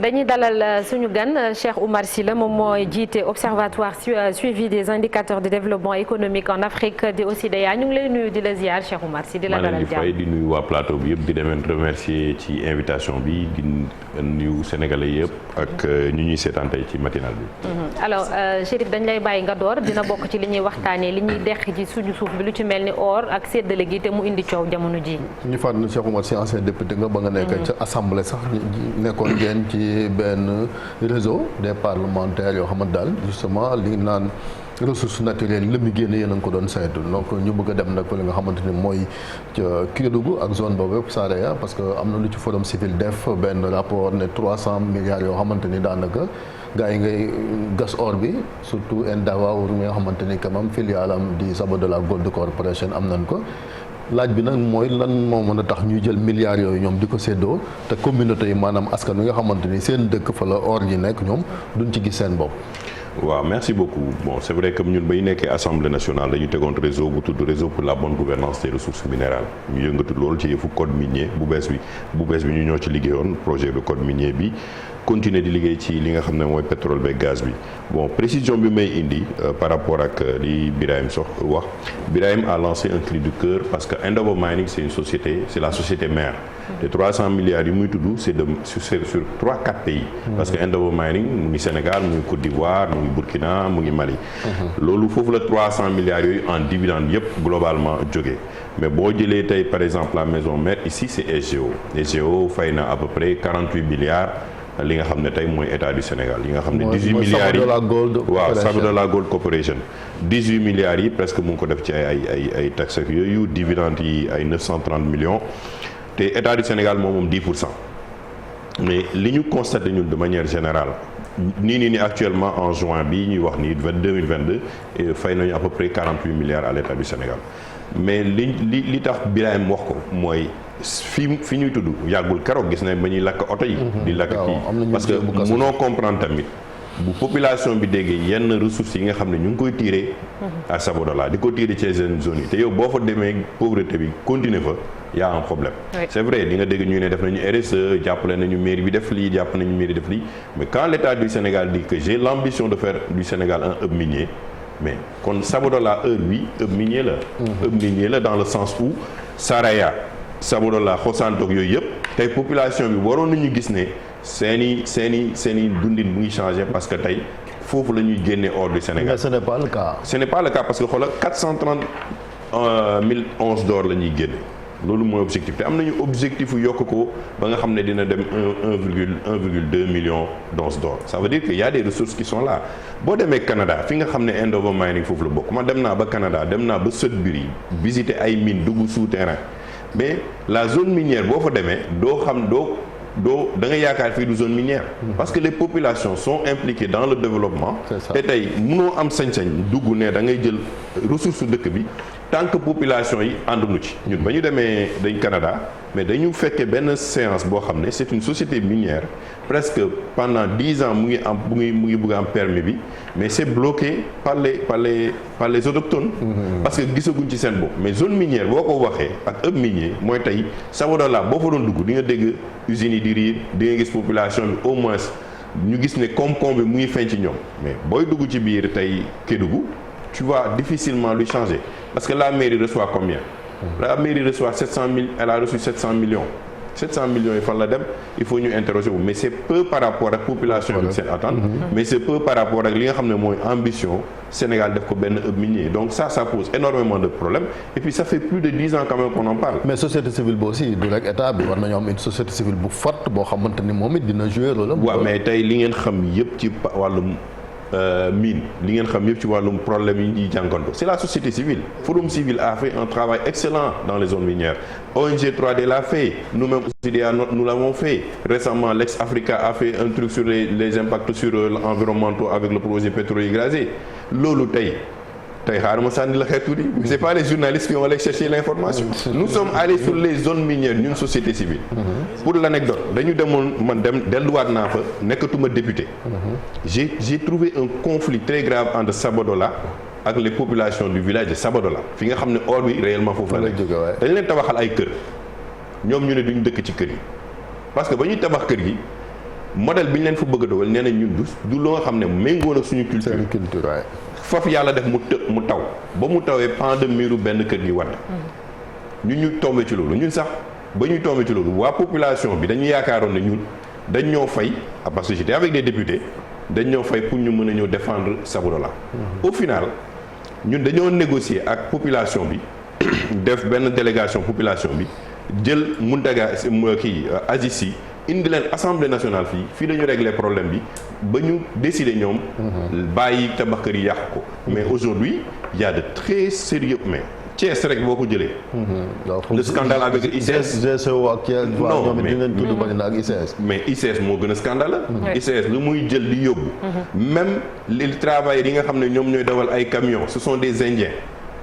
dañuy dalal suñu gan Cheikh Oumar Sy la moom mooy jiite observatoire suivi des indicateurs de développement économique en Afrique di OSIDEA ñu ngi lay nuyu di la ziar Cheikh Oumar Sy di la dalal jàmm. maa leen di fay di nuyu waa plateau bi yëpp di leen remercier ci invitation bi di nuyu sénégalais yëpp ak ñu ñuy seetaan tey ci matinal bi. alors Chérif dañ lay bàyyi nga door dina bokk ci li ñuy waxtaanee li ñuy deq ci suñu suuf bi lu ci mel ni or ak séddale gi te mu indi coow jamono ji. ñu fàttali Cheikh Oumar Sy ancien député nga ba nga nekk ca assemblée sax nekkoon ngeen ci benn réseau des parlementaires yoo xamante daal justement li naan ressources naturelles li mu génne yéen a ngi ko doon saytu donc ñu bëgg a dem nag li nga xamante ni mooy ca Kédougou ak zone boobu yëpp Saraya parce que am na lu ci forum civil def benn rapport ne 300 milliards yoo xamante ni daanaka gars yi ngay gas or bi surtout Endawa mi nga xamante ni quand même filiale am di Sabodala Gold Corporation am nañ ko. laaj bi nag mooy lan moo mën a tax ñuy jël milliards yooyu ñoom di ko séddoo te communauté yi maanaam askan wi nga xamante ni seen dëkk fa la or yi nekk ñoom duñ ci gis seen bopp. waaw merci beaucoup bon c'est vrai que ñun ba ñu nekkee assemblée nationale dañu tegoon réseau bu tudd réseau pour la bonne gouvernance des ressources minérales ñu yëngatu loolu ci yëfu code minier bu bees bi ñu ñoo ci liggéeyoon projet de code minier bi continuer di liggéey ci li nga xam ne mooy pétrole beeg gaz bi bon précision bi may indi par rapport ak li Birahim wax Birahim a lancé un cri du cœur parce que Endeavour Mining c'est la société mère te 300 milliards yi muy tudd c'est sur 3-4 pays parce que Endeavour Mining mu ngi Sénégal mu ngi Côte d'Ivoire mu ngi Burkina mu ngi Mali loolu foofu la 300 milliards yooyu en dividende yëpp globalement jógee mais boo jëlee tey par exemple la maison mère ici c'est SGO fay na à peu près 48 milliards li nga xam ne tey mooy état du Sénégal yi nga xam ne 18 milliards yi waaw Sabodala Gold Corporation 18 milliards yi presque mu ngi ko def ci ay taxes ak yooyu dividendes yi ay 930 millions te état du Sénégal moom 10% mais li ñu constaté ñun de manière générale nii actuellement en juin bi ñuy wax nii 2022 fay nañu à peu près 48 milliards à l'état du Sénégal mais li tax Birahim wax ko mooy fi ñuy tudd yàggul keroog gis nañ ba ñuy lakk oto yi di lakk kii parce que mënoo comprendre tamit bu population bi déggee yenn ressources yi nga xam ne ñu ngi koy tirer à Sabodala di ko tirer ci seen zones yi te yow boo fa demee pauvreté bi continuer fa y a un problème c'est vrai di nga dégg ñu ne def nañu RSE jàppale nañu mairie bi def lii jàpp nañu mairie def lii mais quand l'État du Sénégal dit que j'ai l'ambition de faire du Sénégal un hub minier mais kon Sabodala heure bi hub minier la hub minier la dans le sens où Saraya Sabodala Xosantoog yooyu yëpp tey population bi waroon nañu gis ne seeni dundin mu ngi changé parce que tey foofu la ñuy génnee hors du Sénégal. mais ce n'est pas le cas. ce n'est pas le cas parce que xoolal 430 000 onces d'or la ñuy génne loolu mooy objectif te am nañu objectif yu yokk ko ba nga xam ne dina dem 1,2 million d'onces d'or ça veut dire que y a des ressources qui sont là boo demee Canada fi nga xam ne Endeavour Mining foofu la bokk man dem naa ba Canada dem naa ba Sudbury visiter ay mines dugg souterrain mais la zone minière boo fa demee da nga yaakaar fii du zone minière parce que les populations sont impliquées dans le développement te tey mënoo am sañ-sañ dugg ne da ngay jël ressource dëkk bi tant que population yi ànduñu ci ñun ba ñu demee dañ Canada mais dañu fekkee benn séance boo xam ne c'est une société minière presque pendant 10 ans mu ngi bëgg am permis bi mais c'est bloqué par les autochtones parce que gisaguñ ci seen bopp mais zone minière boo ko waxee ak hub minier mooy tey Sabodala boo fa doon dugg di nga dégg usines yi di riir di nga gis population bi au moins ñu gis ne koom-koom bi mu ngi feeñ ci ñoom mais booy dugg ci biir tey Kédougou tu vas difficilement lui changer parce que la mairie reçoit combien la mairie reçoit 700 000 elle a reçu 700 millions 700 millions yi fan la dem il faut ñu interroger wu mais c'est peu par rapport ak population bi seen attente mais c'est peu par rapport ak li nga xam ne mooy ambition Sénégal def ko benn hub minier donc ça pose énormément de problèmes et puis ça fait plus de 10 ans quand même qu'on en parle. mais société civile bi aussi du rek état bi war nañoo am une société civile bu forte boo xamante ni moom it dina jouer rôle. waaw mais tey li ngeen xam yëpp ci wàllum mine li ngeen xam yëpp ci wàllum problème yi ñuy jànkoonte c'est la société civile Forum Civil a fait un travail excellent dans les zones minières ONG 3D l'a fait nous-mêmes aussi nous l'avons fait récemment Lex Africa a fait un truc sur les impacts sur l'environnementaux avec le projet pétrolier gazé loolu tey xaaral ma sànni la xeetu di c'est pas les journalistes qui ont allé chercher l'information nous sommes allés sur les zones minières ñun société civile pour l'anecdote dañu demoon man delluwaat naa fa nekkatuma député j'ai trouvé un conflit très grave entre Sabodala ak les populations du village de Sabodala fi nga xam ne or bi réellement foofu la nekk dañu leen tabaxal ay kër ñoom ñu ne duñu dëkk ci kër yi parce que ba ñuy tabax kër gi modèle bi ñu leen fa bëgg a dogal nee nañ ñun du loo xam ne méngoo na suñu culture. seen culture waaye. foofu yàlla def mu taw ba mu tawee pan de miru benn kër gi wadd ñu tombé ci loolu ñun sax ba ñuy tombé ci loolu waa population bi dañu yaakaaroon ne ñun dañ ñoo fay parce que j'étais avec des députés dañ ñoo fay pour ñu mën a ñëw défendre Sabodala. Au final ñun dañoo négocier ak population bi def benn délégation population bi jël Mountaga kii Aziz Sy indi leen assemblée nationale fii dañu régler problème bi ba ñu décider ñoom bàyyi tabax kër yi yàq ko mais aujourd'hui il y a de très sérieux mais Thiès rek boo ko jëlee le scandale avec ICS GCO ak Thiès ñoom it dinañ tudd bari na ak ICS mais ICS moo gën a scandale ICS lu muy jël di yóbbu même les travailleurs yi nga xam ne ñoom ñooy dawal ay camions ce sont des Indiens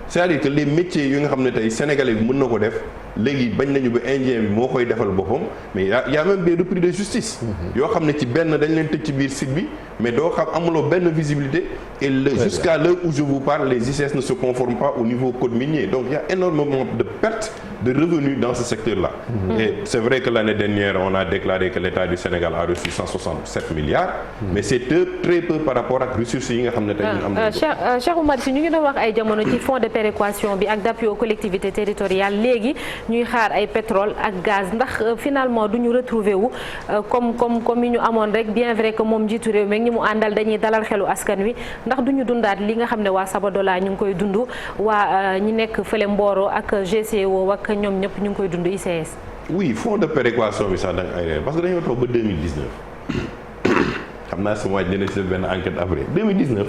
c'est-à-dire que les métiers yi nga xam ne tey sénégalais bi mën na ko def léegi bañ nañu ba indien bi moo koy defal boppam mais y a même des repris de justice yoo xam ne ci benn dañ leen tëj ci biir site bi mais doo xam amuloo benn visibilité et jusqu'à l'heure où je vous parle les ICS ne se conforment pas au niveau code minier donc il y a énormément de pertes de revenus dans ce secteur-là et c'est vrai que l'année dernière on a déclaré que l'État du Sénégal a reçu 167 milliards mais c'est très peu par rapport ak ressources yi nga xam ne tey ñun am nañu ko. Cheikh Oumar Sy ñu ngi doon wax ay jamono ci fonds de péréquation bi ak d'appui aux collectivités territoriales léegi ñuy xaar ay pétrole ak gaz ndax finalement du ñu retrouver wu comme yi ñu amoon rek bien vrai que moom njiitu réew mi ñi mu àndal dañuy dalal xelu askan wi ndax du ñu dundaat li nga xam ne waa Sabodala ñu ngi koy dund waa ñi nekk fële Mboro ak GCO ak ñoom ñëpp ñu ngi koy dund ICS. oui fonds de péréquation bi sax da nga ay réer parce que dañoo toog ba 2019 xam naa sama waaj dina ci benn enquête après 2019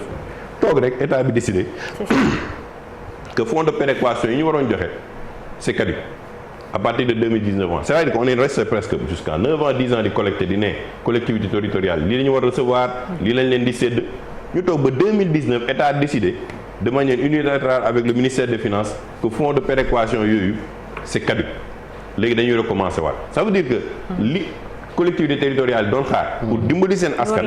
toog rek état bi décidé que fonds de péréquation yi ñu waroon joxe c'est caduc à partir de 2019 ans c'est-à-dire qu'on est resté presque jusqu'à 9 ans 10 ans di collecter di ne collectivité territoriale lii la ñu war a recevoir lii lañ leen di sédd ñu toog ba 2019 état a décidé de manière unilatérale avec le ministère des finances que fonds de péréquation yooyu c'est caduc léegi dañuy recommencer waat ça veut dire que li collectivité territoriale doon xaar pour dimbali seen askan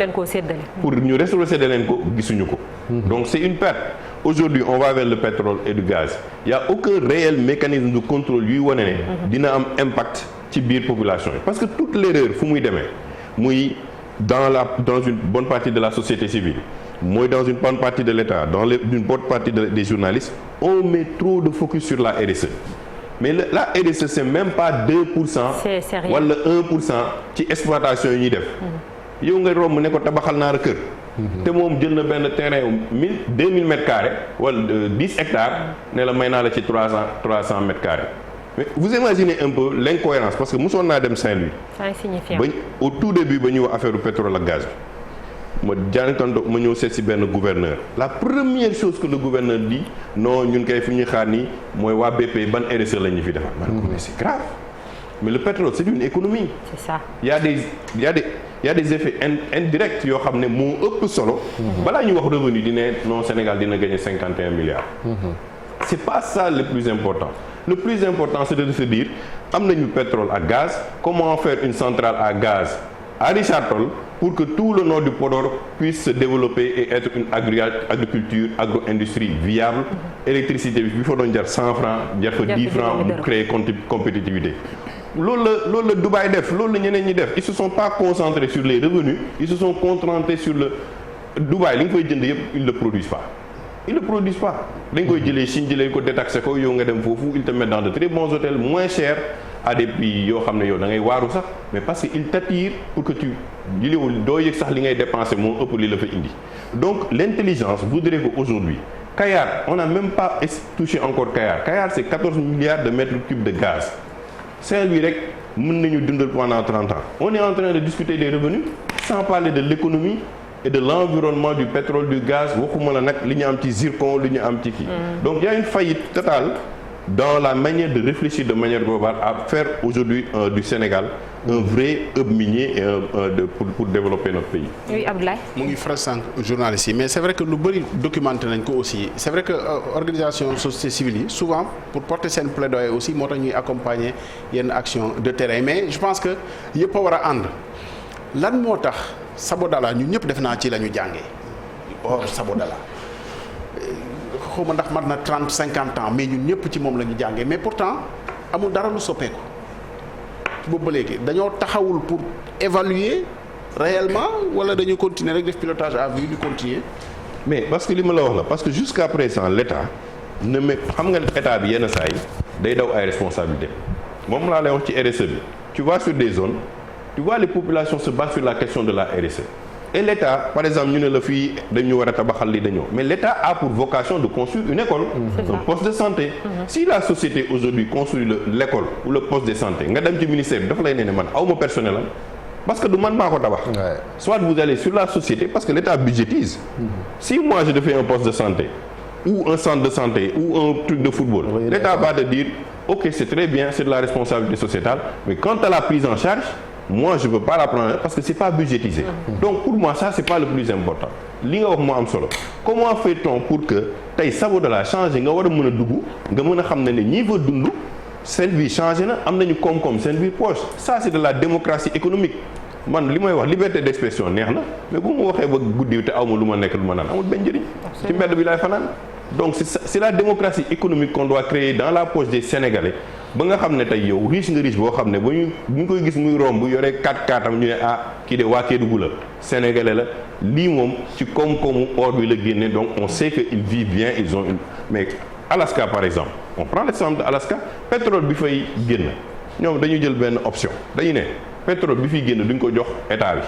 pour ñu restaurer séddale leen ko gisuñu ko donc c'est une perte aujourd'hui on va vers le pétrole et du gaz il y a aucun réel mécanisme de contrôle yuy wane ne dina am impact ci biir population yi parce que toute l'erreur fu muy demee muy dans une bonne partie de la société civile mooy dans une bonne partie de l'État une bonne partie des journalistes on met trop de focus sur la RSE mais la RSE c'est même pas 2% wala 1% ci exploitation yi ñuy def yow nga romb ne ko tabaxal naa la kër te moom jël na benn terrain 2000 mètres carrés wala 10 hectares ne la may naa la ci 300 mètres carrés mais vous imaginez un peu l'incohérence parce que mosoon naa dem Saint-Louis ba au tout début ba ñuy wax affaire du pétrole ak gaz bi ma jànkanto ma ñëw seet si benn gouverneur la première chose que le gouverneur dit non ñun kay fi ñuy xaar nii mooy waa BP ban RSE la ñu fi defar man ko mais c'est grave mais le pétrole c'est une économie c'est ça il y a des effets indirects yoo xam ne moo ëpp solo balaa ñuy wax revenu di ne non Sénégal dina gagner 51 milliards c'est pas ça le plus important c'est de se dire am nañu pétrole ak gaz comment faire une centrale à gaz à Richard Toll pour que tout le nord du Podor puisse se développer et être une agriculture agro-industrie viable électricité bi fa doon jar 100 francs jar fa 10 francs mu créer compétitivité loolu la Dubaï def loolu la ñeneen ñi def ils se sont pas concentrés sur les revenus ils se sont concentrés sur le Dubaï li nga koy jënd yëpp ils le produisent pas dañ koy jëlee Chine jëlee ko détaxé ko yow nga dem foofu ils te mettent dans de très bons hôtels moins chers à des prix yoo xam ne yow da ngay waaru sax mais parce que il t'attire pour que tu jëlewul doo yëg sax li ngay dépenser moo ëpp li la fa indi donc l'intelligence voudrait que aujourd'hui Kayar on n'a même pas touché encore Kayar c'est 14 milliards de mètres cubes de gaz Saint-Louis rek mën nañu dundal pendant 30 ans on est en train de discuter des revenus sans parler de l'économie et de l'environnement du pétrole du gaz waxuma la nag li ñu am ci zircon li ñu am ci kii donc il y a une faillite totale dans la manière de réfléchir de manière globale à faire aujourd'hui du Sénégal un vrai hub minier pour développer notre pays. Oui, Abdoulaye. mu ngi faral sànq journaliste yi mais c'est vrai que lu bëri documenté nañ ko aussi c'est vrai que organisation société civile yi souvent pour porter seen plaidoyer aussi moo tax ñuy accompagner yenn action de terrain mais je pense que yëpp a war a ànd lan moo tax Sabodala ñun ñëpp def naa ci la ñu jàngee Sabodala. xaw ma ndax mat na 30-50 ans mais ñun ñëpp ci moom la ñu jàngee mais pourtant amul dara lu soppeeku boobu ba léegi dañoo taxawul pour évaluer réellement wala dañu continuer rek def pilotage à vue di continuer. mais parce que li ma la wax la parce que jusqu'à présent l'État ne met xam nga état bi yenn saa yi day daw ay responsabilités moom laa lay wax ci RSE bi tu vas sur des zones tu vois les populations se battent sur la question de la RSE et l'État par exemple ñu ne la fii dañu war a tabaxal li dañoo mais l'État a pour vocation de construire une école un poste de santé si la société aujourd'hui construit l'école ou le poste de santé nga dem ci ministère bi dafa lay ne man awma personnel am parce que du man maa ko tabax soit vous allez sur la société parce que l'État budgétise si moi je fais un poste de santé ou un centre de santé ou un truc de football l'État va te dire ok c'est très bien c'est de la responsabilité sociétale mais quant à la prise en charge moi je peux pas la prendre parce que c'est pas budgétisé donc pour moi ça c'est pas le plus important li nga wax moo am solo comment fait-on pour que tey Sabodala changé nga war a mën a dugg nga mën a xam ne ñi fa dund seen vie changé na am nañu koom-koom seen biir poche ça c'est de la démocratie économique man li may wax liberté d'expression neex na mais bu ma waxee ba guddi te aw ma lu ma nekk lu ma naan amul benn njëriñ ci mbedd bi laay fanaan donc c'est la démocratie économique qu'on doit créer dans la poche des Sénégalais ba nga xam ne tey yow riche nga riche boo xam ne ba ñu koy gis muy romb yore 4x4 am ñu ne kii de waa Kédougou la Sénégalais la lii moom ci koom-koomu or bi la génne donc on sait que ils vivent bien ils ont une mais Alaska par exemple on prend l'exemple de Alaska pétrole bi fay génn ñoom dañu jël benn option dañu ne pétrole bi fiy génn duñ ko jox état bi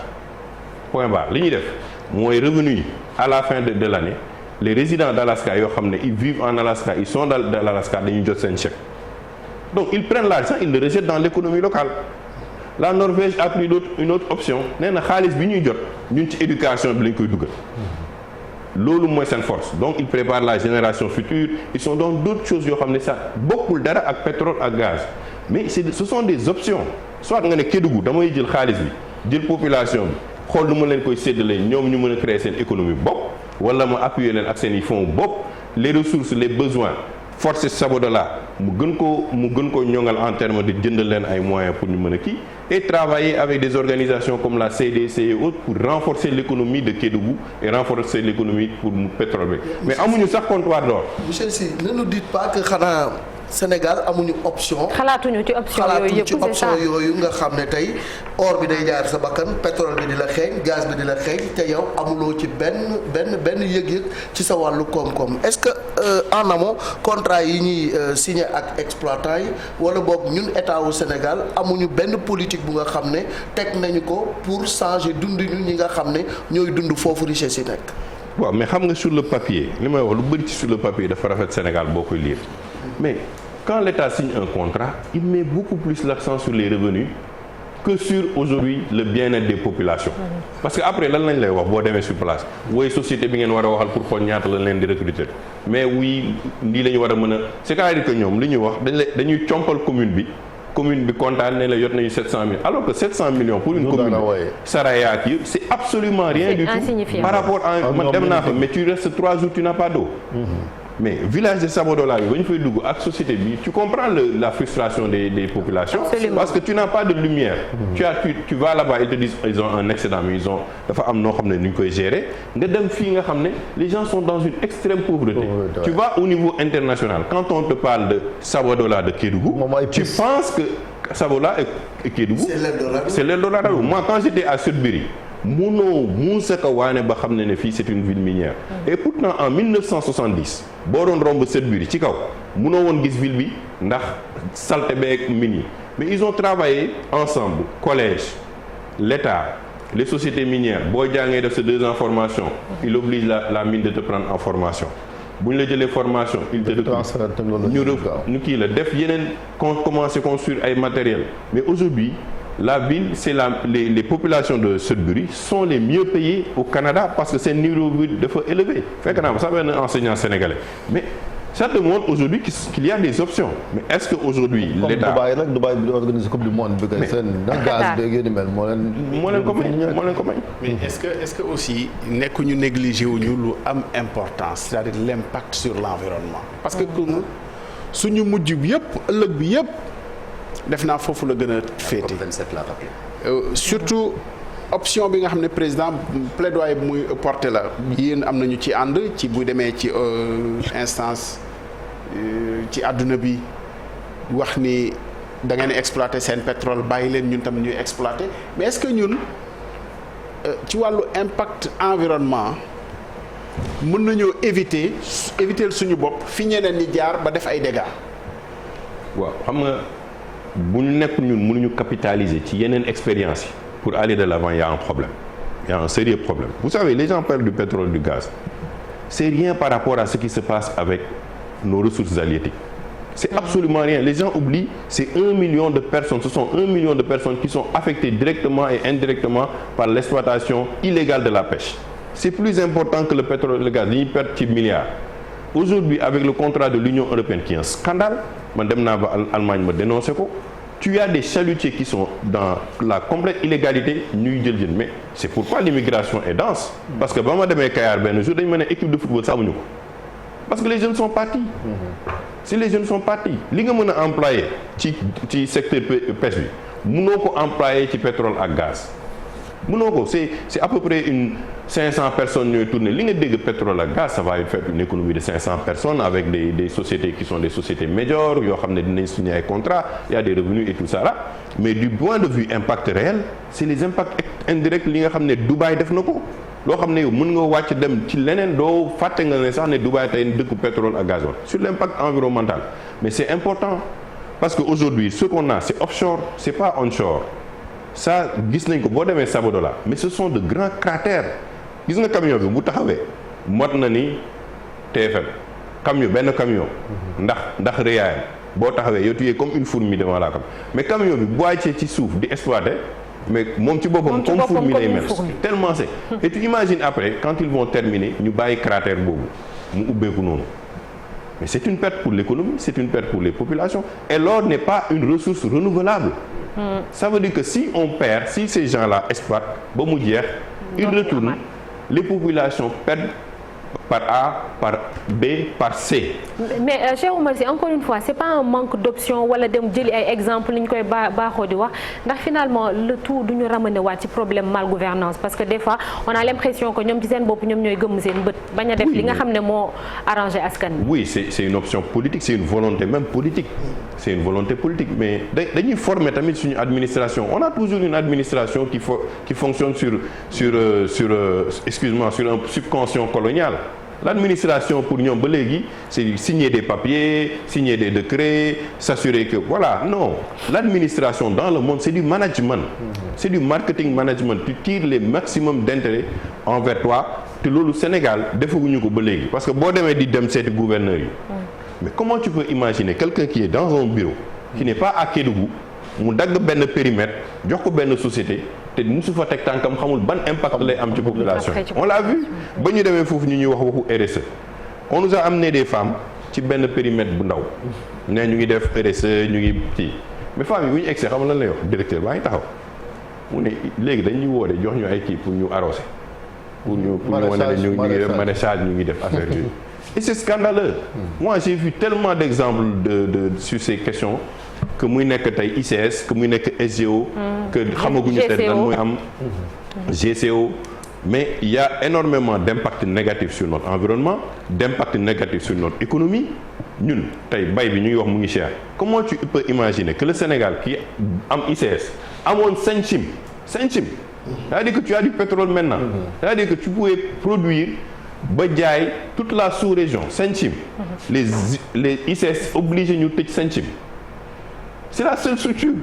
point barre li ñuy def mooy revenu yi à la fin de l'année les résidents d'Alaska yoo xam ne ils vivent en Alaska ils sont dans l'Alaska dañuy jot seen chèque donc ils prennent l'argent ils le rejettent dans l'économie locale la Norvège a pris une autre option nee na xaalis bi ñuy jot ñun ci éducation bi lañ koy dugal loolu mooy seen force donc ils préparent la génération future ils sont dans d'autres choses yoo xam ne ça bokkul dara ak pétrole ak gaz mais ce sont des options soit nga ne Kédougou damay jël xaalis bi jël population bi xool nu ma leen koy séddalee ñoom ñu mën a créer seen économie bopp wala ma appuyer leen ak seen i fonds bopp les ressources les besoins forcer Sabodala mu gën ko ñoŋal en termes de jëndal leen ay moyens pour ñu mën a kii et travailler avec des organisations comme la CDC et autres pour renforcer l'économie de Kédougou et renforcer l'économie pour mu pétrole bi mais amuñu sax comptoir d'or. Monsieur Sy ne nous dites pas que xanaa Sénégal amuñu option. xalaatuñu ci option yooyu nga xam ne tey or bi day jaar sa bakkan pétrole bi di la xeeñ gaz bi di la xeeñ te yow amuloo ci benn yëg-yëg ci sa wàllu koom-koom est-ce que en amont contrat yi ñuy signé ak exploitants yi wala boog ñun état wu Sénégal amuñu benn politique bu nga xam ne teg nañu ko pour changer dundinu ñi nga xam ne ñooy dund foofu richesse yi nekk. waaw mais xam nga sur le papier li may wax lu bëri ci sur le papier dafa rafet Sénégal boo koy lire mais quand l'État signe un contrat il met beaucoup plus l'accent sur les revenus que sur aujourd'hui le bien-être des populations parce que après lan lañ lay wax boo demee sur place wooy société bi ngeen war a waxal pour xool ñaata la leen di recruter mais oui lii la ñu war a mën a c'est-à-dire que ñoom li ñuy wax dañuy compal commune bi kontaan ne la yot nañu 700 000 alors que 700 millions pour une commune Saraya yi c'est absolument rien du tout par rapport à man dem naa fa mais tu restes 3 jours tu n'as pas d'eau mais village de Sabodala bi ba ñu fay dugg ak société bi tu comprends la frustration des populations. Absolument. Parce que tu n'as pas de lumière. Tu vas là-bas ils te disent ils ont un excédent mais ils ont dafa am noo xam ne nu ñu koy gérer nga dem fii nga xam ne les gens sont dans une extrême pauvreté. Tu vas au niveau international quand on te parle de Sabodala de Kédougou tu penses que Sabodala et Kédougou c'est l'Eldorado. Moi quand j'étais à Sudbury munoo muusaka waane ba xam ne fii c'est une ville minière et pourtant en 1970 boo doon romb Sudbury ci kaw munoo woon gis ville bi ndax salte beeg mine yi mais ils ont travaillé ensemble collège l'État les sociétés minières boo jàngee def sa 2 ans formation il oblige la mine de te prendre en formation bu ñu la jëlee formation il te ñu kii la def yeneen commencer construire ay matériel mais aujourd'hui la ville c'est les populations de Sudbury sont les mieux payées au Canada parce que seen niveau de vie dafa élevé fekk naa sax benn enseignant sénégalais mais ça te montre aujourd'hui qu'il y a des options mais est-ce que aujourd'hui l'État Dubaï bi organise coupe du monde bi kay seen gaz beeg yu ni mel moo leen ko may mais est-ce que aussi nekkuñu négligé wuñu lu am importance c'est-à-dire l'impact sur l'environnement parce que suñu mujj bi yëpp ëllëg bi yëpp def naa foofu la gën a féete surtout option bi nga xam ne président plaidoyer bi muy porté la yéen am nañu ci ànd ci bu demee ci instance ci àdduna bi wax ni da ngeen exploiter seen pétrole bàyyi leen ñun tam ñuy exploiter mais est-ce que ñun ci wàllu impact environnement mën nañoo éviter suñu bopp fi ñeneen ñi jaar ba def ay dégâts. waaw xam nga bu ñu nekk ñun mënuñu capitaliser ci yeneen expérience yi pour aller de l'avant, il y a un problème, il y a un sérieux problème. Vous savez, les gens parlent du pétrole, du gaz, c'est rien par rapport à ce qui se passe avec nos ressources halieutiques. C'est absolument rien. Les gens oublient, c'est 1 million de personnes, ce sont 1 million de personnes qui sont affectées directement et indirectement par l'exploitation illégale de la pêche. C'est plus important que le pétrole et le gaz, ils perdent des milliards. Aujourd'hui, avec le contrat de l'Union européenne qui est un scandale, l'Allemagne me dénonce, tu as des chalutiers qui sont dans la complète illégalité, mais c'est pourquoi l'immigration est dense. Parce que quand je suis Kayar, un jour, une équipe de football, ça va nous. Parce que les jeunes sont partis. Si les jeunes sont partis, ce que tu as employé dans le secteur pêche, tu peux employer dans le pétrole et le gaz. C'est à peu près 500 personnes qui tournent. Ce que tu pétrole et gaz, ça va faire une économie de 500 personnes avec des sociétés qui sont des sociétés médiocres, il y a des contrats, il y a des revenus et tout ça là. Mais du point de vue impact réel, c'est les impacts indirects que Dubaï a fait. Loo xam ne yow mën nga wàcc dem ci leneen doo fàtte nga ne sax ne Dubaï tey dëkku pétrole ak gaz sur l'impact environnemental. Mais c'est important parce que aujourd'hui ce qu'on a c'est offshore, c'est pas onshore. Ça gis nañ ko boo demee Sabodala mais ce sont de grands cratères. Gis nga camion bi bu taxawee mot na ni TFM camion benn camion ndax réyaayam boo taxawee yow tu es comme une fourmi devant la cam mais camion bi bu wàccee ci suuf di exploiter. Mais mon petit comme fourmi lay mel tellement c'est. Et tu imagines après quand ils vont terminer ñu bàyyi cratère boobu mu ubbeeku noonu. Mais c'est une perte pour l'économie, c'est une perte pour les populations. Et l'or n'est pas une ressource renouvelable. Ça veut dire que si on perd, si ces gens-là exploitent ba mu jeex, ils retournent, les populations perdent par A, par B, par C. Mais Cheikh Oumar Sy, encore une fois, c'est pas un manque d'options wala dem jëli ay exemple ni ñu koy baaxoo di wax ndax finalement le tout du ñu ramener waat ci problème mal gouvernance parce que des fois on a l'impression que ñoom ci seen bopp ñoom ñooy gëmm seen bët bañ a def li nga xam ne moo arrangé askan wi. Oui, c'est une option politique, c'est une volonté même politique. C'est une volonté politique, mais dañuy former tamit suñu administration. On a toujours une administration qui fonctionne sur excuse-moi, sur un subconscient colonial. L'administration pour ñoom ba léegi c'est signer des papiers, signer des décrets, s'assurer que voilà, non. L'administration dans le monde c'est du management. C'est du marketing management. Tu tires les maximum d'intérêt envers toi. te loolu Sénégal defaguñu ko ba léegi parce que boo demee di dem seeti gouverneur yi. Mais comment tu peux imaginer quelqu'un qui est dans un bureau qui n'est pas à Kédougou mu dagg benn périmètre jox ko benn société te musu fa teg tànkam xamul ban impact lay am ci population. On l'a vu ba ñu demee foofu ñu ñuy wax waxu RSE. On nous a amené des femmes ci benn périmètre bu ndaw ne ñu ngi def RSE ñu ngi kii mais femmes yi bu ñu egsee xam nga lan lay wax directeur baa ngi taxaw mu ne léegi dañuy woode jox ñu ay kii pour ñu arroser. pour ñu wane ne ñu ngi def maraîchage ñu ngi def affaire yooyu. Et c'est scandaleux. Moi j'ai vu tellement d'exemples sur ces questions que muy nekk tey ICS que muy nekk SGO. que xamaguñu tey lan muy am. GCO. Mais il y a énormément d'impact négatif sur notre environnement, d'impact négatif sur notre économie. Ñun tey bay bi ñu ngi wax mu ngi cher. Comment tu peux imaginer que le Sénégal qui am ICS amoon Senchim. C'est-à-dire que tu as du pétrole maintenant. C'est-à-dire que tu pouvais produire ba jaay toute la sous-région Senchim. Les ICS obligés ñu tëj Senchim. C'est la seule structure.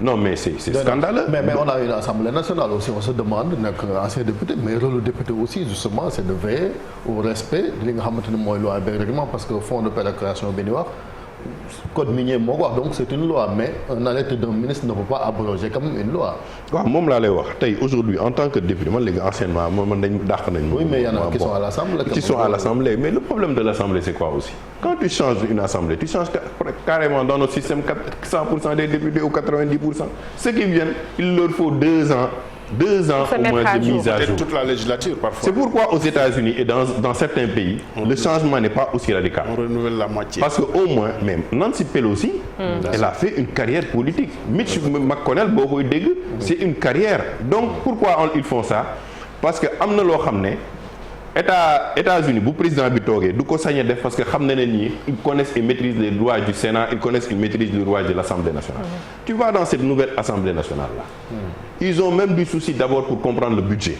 Non mais c'est scandaleux. Mais on a une assemblée nationale aussi, on se demande nekk ancien député mais rôle du député aussi justement c'est de veiller au respect li nga xamante ne mooy loi ak règlement parce que fonds de péréquation bi ni wax code minier moo ko wax donc c'est une loi mais un arrêté d'un ministre ne peut pas abroger comme une loi. waaw moom laa lay wax tey aujourd'hui en tant que député man léegi anciennement man dañ dàq nañ. Oui mais il y en a qui sont à l'Assemblée. Qui sont à l'Assemblée mais le problème de l'Assemblée c'est quoi aussi. Quand tu changes une assemblée tu changes carrément dans notre système 100% des députés ou 90%. Ceux qui viennent il leur faut 2 ans au moins de mise à jour. Toute la législature parfois. C'est pourquoi aux États-Unis et dans certains pays le changement n'est pas aussi radical. On renouvelle la moitié. Parce que au moins même Nancy Pelosi elle a fait une carrière politique. Mitch McConnell boo koy dégg c'est une carrière. Donc pourquoi ils font ça? Parce que am na loo xam ne États-Unis bu président bi toogee du ko sañ a def parce que xam na ne ñii ils connaissent et maîtrisent les lois du Sénat, ils connaissent et maîtrisent les lois de l'Assemblée nationale. Tu vas dans cette nouvelle Assemblée nationale là. ils ont même du souci d'abord pour comprendre le budget.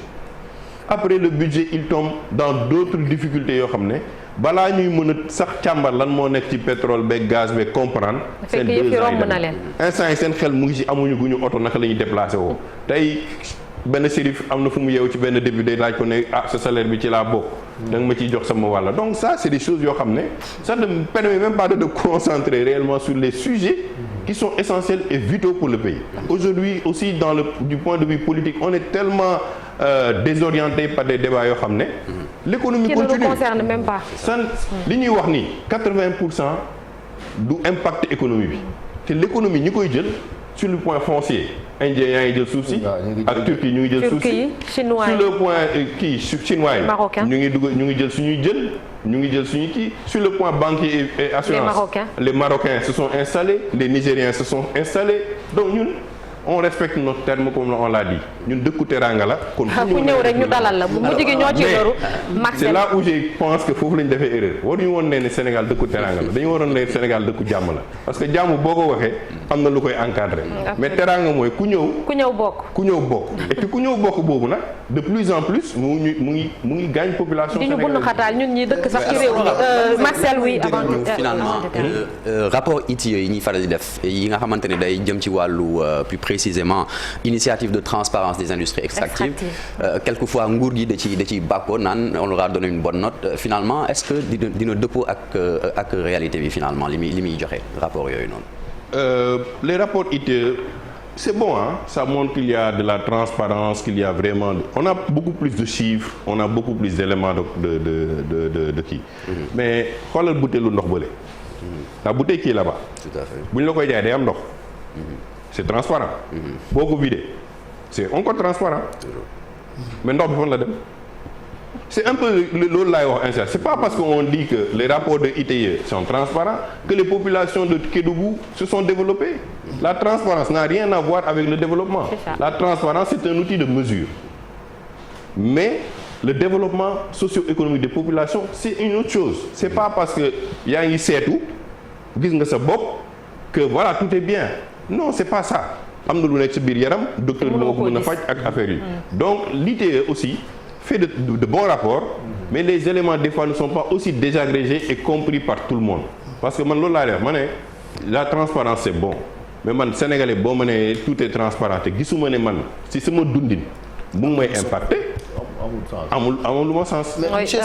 Après le budget ils tombent dans d'autres difficultés yoo xam ne balaa ñuy mën a sax càmbar lan moo nekk ci pétrole beeg gaz beeg comprendre. seen 2 ans yi instant yi seen xel mu ngi ci amuñu gu ñu oto naka la ñuy déplacé woo tey benn shérif am na fu mu yeewu ci benn député laaj ko ne sa salaire bi ci laa bokk. da nga ma ciy jox sama wàll donc ça c'est des choses yoo xam ne ça ne permet même pas de concentrer réellement sur les sujets qui sont essentiels et vitaux pour le pays. Aujourd'hui aussi du point de vue politique on est tellement désorienté par des débats yoo xam ne. l'économie continue qui ne nous concerne même pas. li ñuy wax ni 80% du impact économie bi te l'économie ñi koy jël sur le point foncier indien yaa ngi jël suuf si ak Turquie ñu ngi jël suuf si chinois sur le point chinois yi ñu ngi jël suñuy jël ñu ngi jël suñu kii sur le point banquier et assurance les Marocains se sont installés les Nigériens se sont installés donc ñun on respecte notre terme comme on l'a dit ñun dëkku teranga la. kon ku ñëw rek ñu dalal la bu mujj gi ñoo ci loru. c'est là où je pense que foofu lañu defee erreur waruñu woon ne Sénégal dëkku teranga la dañu waroon ne Sénégal dëkku jàmm la parce que jàmm boo ko waxee am na lu koy encadrer. mais teranga mooy ku ñëw bokk. et puis ku ñëw bokk boobu nag de plus en plus mu ngi gaañ population sénégalaise. di ñu bunn xataal ñun ñi dëkk sax ci réew mi Marcel oui avant finalement rapport ITIE yi ñuy faral di def yi nga xamante ne day jëm ci wàllu plus précisément initiative de transparence des industries extractives quelquefois nguur gi da ciy bàkkoo naan on leur a donné une bonne note finalement est-ce que dina dëppoo ak réalité bi finalement li muy joxe rapport yooyu noonu. Les rapports ITIE c'est bon ça montre qu'il y a de la transparence qu'il y a vraiment on a beaucoup plus de chiffres on a beaucoup plus d'éléments de kii mais xoolal butéelu ndox bële la bouteille qui est là-bas tout à fait bu ñu la koy jaay day am ndox c'est transparent boo ko vidé c'est encore transparent mais ndox bi fan la dem c'est un peu loolu laay wax instant c'est pas parce qu'on dit que les rapports de ITIE sont transparents que les populations de Kédougou se sont développées la transparence n'a rien à voir avec le développement la transparence c'est un outil de mesure mais le développement socio-économique des populations c'est une autre chose c'est pas parce que yaa ngi seetu gis nga sa bopp que voilà tout est bien non c'est pas ça am na lu nekk ci biir yaram docteur bi moo ko mën a faj ak affaire yi donc l'ITIE aussi fait de bons rapports mais les éléments des fois ne sont pas aussi désagrégés et compris par tout le monde parce que man loolu laa def ma ne la transparence c'est bon mais man sénégalais boo ma ne tout est transparent te gisuma ne man si sama dundin mu ngi may impacter amul lu ma sens. mais monsieur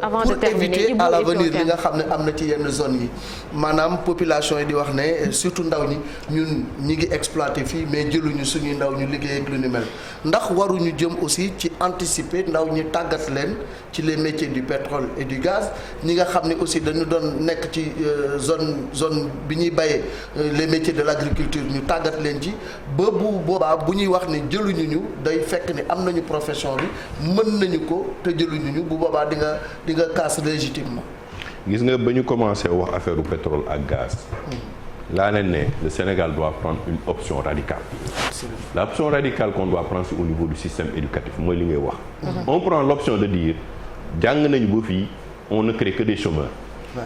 pour éviter à l'avenir li nga xam ne am na ci yenn zones yi maanaam population yi di wax ne surtout ndaw ñi ñun ñi ngi exploiter fii mais jëluñu suñuy ndaw ñu liggéey ak lu ni mel ndax waruñu jëm aussi ci anticiper ndaw ñi tàggat leen ci les métiers du pétrole et du gaz ñi nga xam ne aussi dañu doon nekk ci zone bi ñuy bayee les métiers de l'agriculture ñu tàggat leen ci ba bu boobaa bu ñuy wax ne jëluñu ñu day fekk ne am nañu profession bi mën nañu ko te jëluñu ñu bu boobaa di nga casse légitimement. gis nga ba ñu commencé wax affaire du pétrole ak gaz. laa leen ne le Sénégal doit prendre une option radicale. L'option radicale qu'on doit prendre c'est au niveau du système éducatif mooy li ngay wax. On prend l'option de dire jàng nañu ba fii on ne crée que des chômeurs.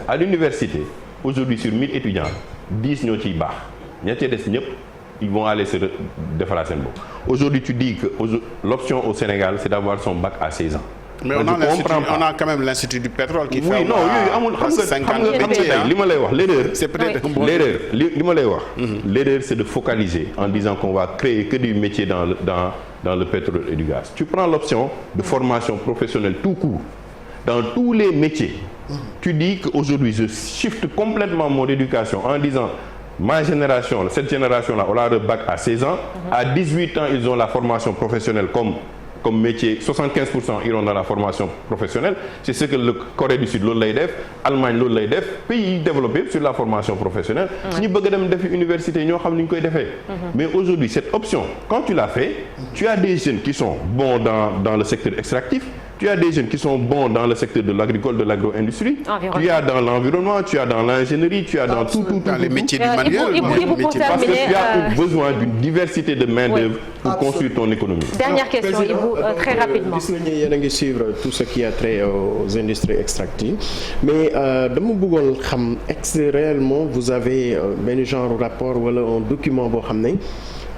À l'université aujourd'hui sur 1000 étudiants 10 ñoo ciy baax ña ca des ñëpp. ils vont aller se defaraat seen bopp. Aujourd'hui tu dis que l'option au Sénégal c'est d'avoir son bac à 16 ans. mais on a quand même l'institut du pétrole qui fait non yooyu amul xam nga li ma lay wax l'erreur c'est peut-être l'erreur li ma lay wax l'erreur c'est de focaliser en disant qu'on va créer que des métiers dans le pétrole et du gaz. Tu prends l'option de formation professionnelle tout court dans tous les métiers. Tu dis qu'aujourd'hui je shift complètement mon éducation en disant ma génération, cette génération-là, on a le bac à 16 ans. À 18 ans, ils ont la formation professionnelle comme métier. 75% iront dans la formation professionnelle. C'est ce que le Corée du Sud, loolu lay def, Allemagne loolu lay def, pays développés sur la formation professionnelle. ñi bëgg dem defi université ñoo xam ni ñu koy defee. Mais aujourd'hui, cette option, quand tu l'as fait, tu as des jeunes qui sont bons dans le secteur extractif. Tu as des jeunes qui sont bons dans le secteur de l'agricole, de l'agro-industrie. Tu as dans l'environnement, tu as dans l'ingénierie, tu as dans tout. Dans les métiers du manuel. Parce que tu as besoin d'une diversité de main-d'œuvre pour construire ton économie. Dernière question, Ibou, très rapidement. Gis nañu yéen a ngi suivre tout ce qui a trait aux industries extractives mais dama bëggoon xam réellement vous avez benn genre rapport wala un document boo xam ne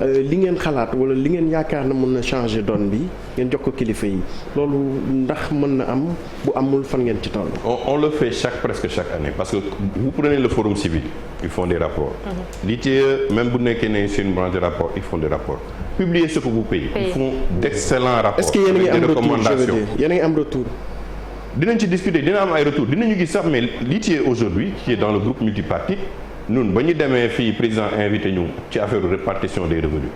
li ngeen xalaat wala li ngeen yaakaar na mën na changer donne bi ngeen jox ko kilifa yi loolu ndax mën na am bu amul fan ngeen ci toll. On le fait presque chaque année parce que vous prenez le forum civil ils font des rapports. l'ITIE même bu nekkee ne c'est une branche de rapport ils font des rapports. Publiez ce que vous payez. Ils font d'excellents rapports. Est-ce que yéen a ngi am retour je veux dire yéen a ngi am retour. dinañ ci discuter dina am ay retour dinañu gis sax mais l'ITIE aujourd'hui qui est dans le groupe multipartite ñun ba ñu demee fii président invité ñu ci affaire répartition des revenus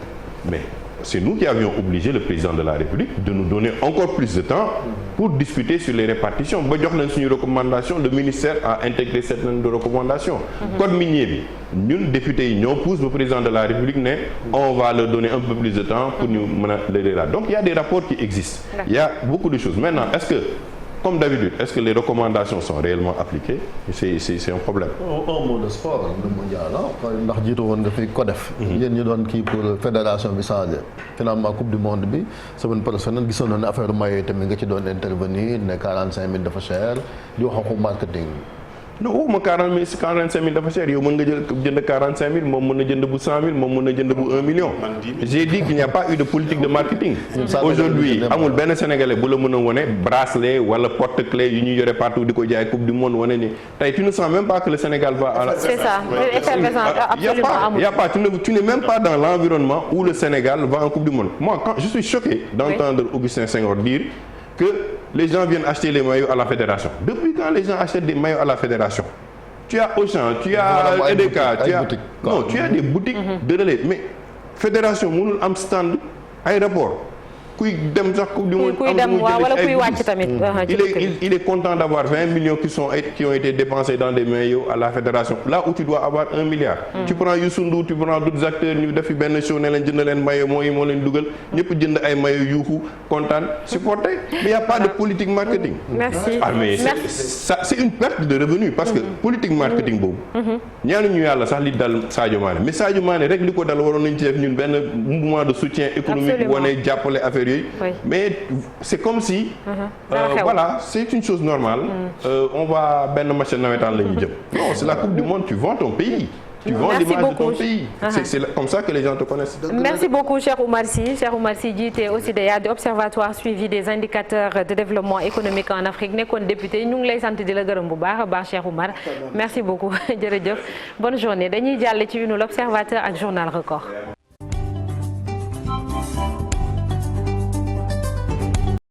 mais c'est nous qui avions obligé le président de la République de nous donner encore plus de temps pour discuter sur les répartitions ba jox leen suñu recommandation le ministère a intégré certaines de recommandations. Code minier bi ñun députés yi ñoo pousse le président de la République ne on va leur donner un peu plus de temps pour ñu mën a l'aider là donc il y a des rapports qui existent. Il y a beaucoup de choses maintenant est-ce que comme d'habitude est-ce que les recommandations sont réellement appliquées c'est un problème. un mot de sport le mondial ndax jiitu woon nga fi ko def. yéen ñu doon kii pour fédération bi changer finalement coupe du monde bi semaine prochaine gisoon na ne affaire maillot tamit nga ci doon intervenir ne 45000 dafa cher di wax waxu marketing. non waxuma 45000 dafa cher yow mën nga jënd 45000 moom mën na jënd bu 100000 moom mën na jënd bu 1 million. j'ai dit qu'il n'y a pas eu de politique de marketing. aujourd'hui amul benn sénégalais bu la mën a wone bracelet wala porte-clés yu ñuy yore partout di ko jaay coupe du monde wane ni tey tu ne sens même pas que le Sénégal va à la. c'est ça il y a pas tu n'es même pas dans l'environnement où le Sénégal va en coupe du monde moi quand je suis choqué d'entendre Augustin Senghor dire que les gens viennent acheter les maillots à la fédération. Depuis quand les gens achètent des maillots à la fédération? Tu as Auchan, tu as EDK, tu as des boutiques de relais. Mais fédération mënul am stand aéroport. kuy dem sax coupe du monde wala kuy wàcc tamit. il est content d'avoir 20 millions qui ont été dépensés dans des maillots à la fédération là où tu dois avoir 1 milliard. tu prends Youssou Ndour tu prends d'autres acteurs ñu def fi benn show ne leen jënd leen maillot moo leen dugal ñëpp jënd ay maillot yuuxu kontaan supporter mais il y a pas de politique marketing. merci mais c'est une perte de revenus parce que politique marketing boobu. ñaanuñu yàlla sax li dal Sadio Mané mais Sadio Mané rek li ko dal waroon nañu ci def ñun benn mouvement de soutien économique wane jàppale affaire. Oui. Mais c'est comme si voilà c'est une chose normale on va benn match nawetaan la ñuy jëm non c'est la coupe du monde tu vends ton pays tu vends l'image de ton pays c'est comme ça que les gens te connaissent. Merci beaucoup Cheikh Oumar Sy jiite OSIDEA di observatoire suivi des indicateurs de développement économique en Afrique nekkoon député ñu ngi lay sant di la gërëm bu baax a baax Cheikh Oumar merci beaucoup jërëjëf bonne journée dañuy jàll ci une l'observateur ak journal Record.